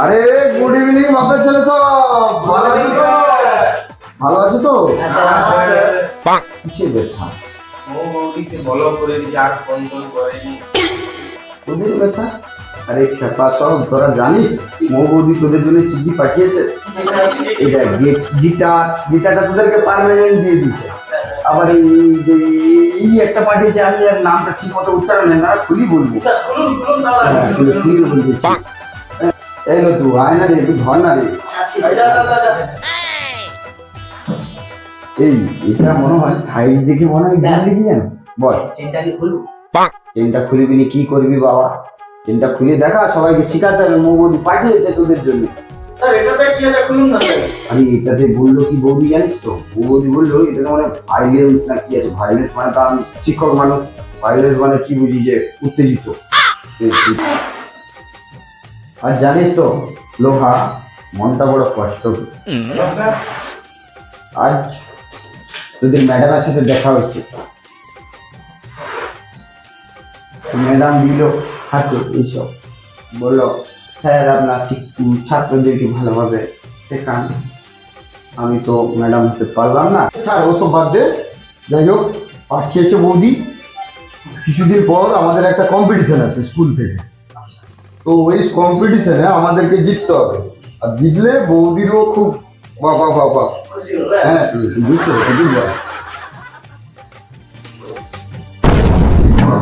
আরে good evening বাপের ছেলে সব ভালো আছো তো? ভালো আছো তো? কিসের ব্যথা? তোদের ব্যথা? আরে খেপা সব তোরা জানিস মৌ বৌদি তোদের জন্য চিঠি পাঠিয়েছে। এই দেখ গিটারটা তোদেরকে পার্মানেন্ট দিয়ে দিয়েছে। আবার এই একটা পাঠিয়েছে, আমি আর নামটা ঠিক মতো উচ্চারণ না খুলি বলবো। খুলি বলতেছি। এই লো তুই আয় না রে, তুই ধর না রে। এই এটা মনে হয় সাইজ দেখে মনে হয় কি জানো? বল চেনটা খুলবি নি কি করবি বাবা? চেনটা খুলে দেখা, সবাইকে শিখাতে হবে মৌ বৌদি পাঠিয়েছে তোদের জন্য। আরে এটাতে বললো কি বৌদি জানিস তো? বৌদি বললো এটাতে মানে ভাইলেন্স না কি আছে। ভাইলেন্স মানে তো আমি শিক্ষক মানুষ, ভাইলেন্স মানে কি বুঝি যে উত্তেজিত। আর জানিস তো লোহা মনটা বড় কষ্ট। আজ তোদের ম্যাডামের সাথে দেখা হচ্ছে। ম্যাডাম দিল হাতে এইসব, বললো স্যার আপনার ছাত্রদেরকে ভালোভাবে শেখান। আমি তো ম্যাডাম হতে পারলাম না। স্যার ওসব বাদ দে, যাই হোক পাঠিয়েছে বৌদি। কিছুদিন পর আমাদের একটা কম্পিটিশন আছে স্কুল থেকে, তো ওই কম্পিটিশনে আমাদেরকে জিততে হবে। আর জিতলে বৌদিরও খুব বাবা হ্যাঁ বুঝতে পেরেছি।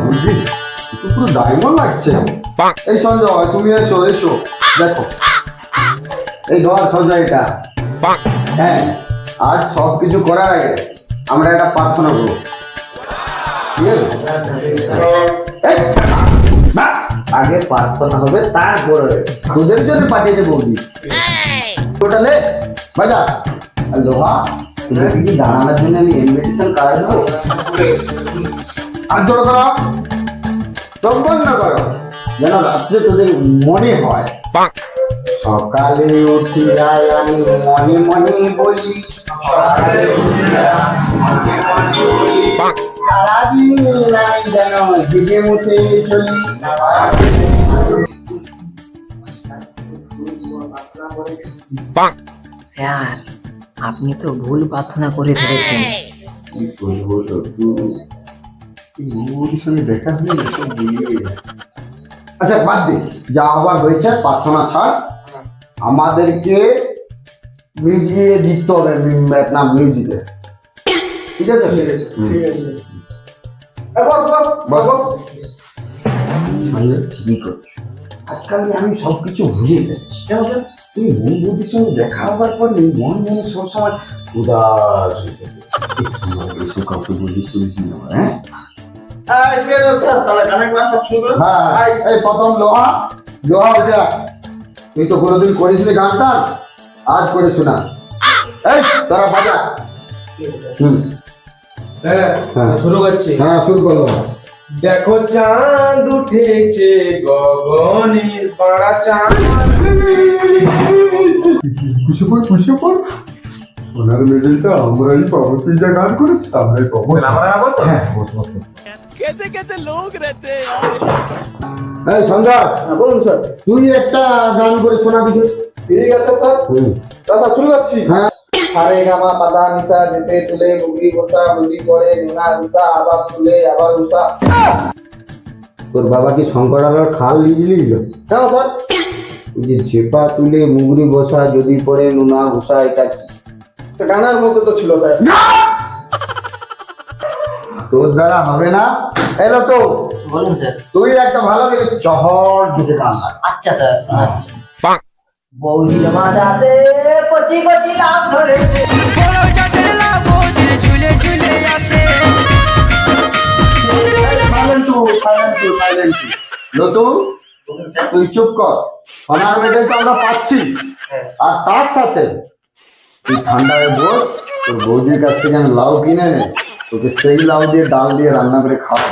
বুঝলি পুরো ডায়মন্ড লাগছে। এই সঞ্জয় তুমি এসো দেখো, এই ধর সঞ্জয় এটা। হ্যাঁ আজ সব কিছু করার আগে আমরা একটা প্রার্থনা করবো। আগে প্রার্থনা হবে, তারপরে তোদের জন্য পাঠিয়েছে বৌদি। টোটালে বাজা আর লোহা তোদেরকে কি দাঁড়ানোর জন্য আমি ইনভিটেশন কার্ড দেবো। আর জোর করো, চোখ বন্ধ করো, যেন রাত্রে তোদের মনে হয়। সকালে উঠিয়া আমি মনে মনে বলি, সারাদিন নাই যেন ভিজে মুখে চলি। স্যার আপনি তো ভুল প্রার্থনা করে ফেলেছেন। কি করবো বৌদির সঙ্গে দেখা হয়ে গেছে। আচ্ছা বাদ দে, যা হবার হয়েছে প্রার্থনা ছাড়। আমাদেরকে মিউজিয়ে দিতে হবে, আপনার মিউজিকে। ঠিক আছে ঠিকই করছো। আজকাল আমি সবকিছু ভুলে যাচ্ছি। তুমি মন বৌদির সঙ্গে দেখা হবার পর মন মনে সবসময় উদাস কাউকে বলিস তুলিস না। হ্যাঁ এই প্রথম লোহা ওইটা তুই তো কোনোদিন করিস নি গানটা, আজ করে শোনা। এই তারা বাজা। শুরু করছি। হ্যাঁ শুরু করলো। দেখো চাঁদ উঠেছে গগনের পাড়া চাঁদ। খুশি পড় ওনার মেডেলটা আমরাই পাবো। তুই যা গান করেছিস আমরাই পাবো। হ্যাঁ कैसे लोग रहते हैं এই সঞ্জয় বলুন স্যার। তুই একটা গান করে শোনা দিবি। ঠিক আছে স্যার। স্যার শুরু করছি। হ্যাঁ হারে গামা পাতা নিশা যেতে তুলে মুগি বসা বুদ্ধি করে নোনা উষা আবার তুলে আবার উষা। তোর বাবা কি শঙ্কর আলোর খাল লিজলি? কেন স্যার? ওই যে চেপা তুলে মুগরি বসা যদি পড়ে নোনা উষা, এটা গানার মতো তো ছিল স্যার। তোর দ্বারা হবে না। এলো তো বলুন স্যার। তুই একটা ভালো দেখে চহর দিতে গান লাগ। আচ্ছা স্যার শোনাচ্ছি। বৌদির মাঝাতে কচি কচি লাভ ধরেছে, নতুন তুই চুপ কর। সোনার মেডেল তো আমরা পাচ্ছি, আর তার সাথে তুই ঠান্ডায় বস। তোর বৌদির কাছ থেকে আমি লাউ কিনে নে, তোকে সেই লাউ দিয়ে ডাল দিয়ে রান্না করে খাওয়া।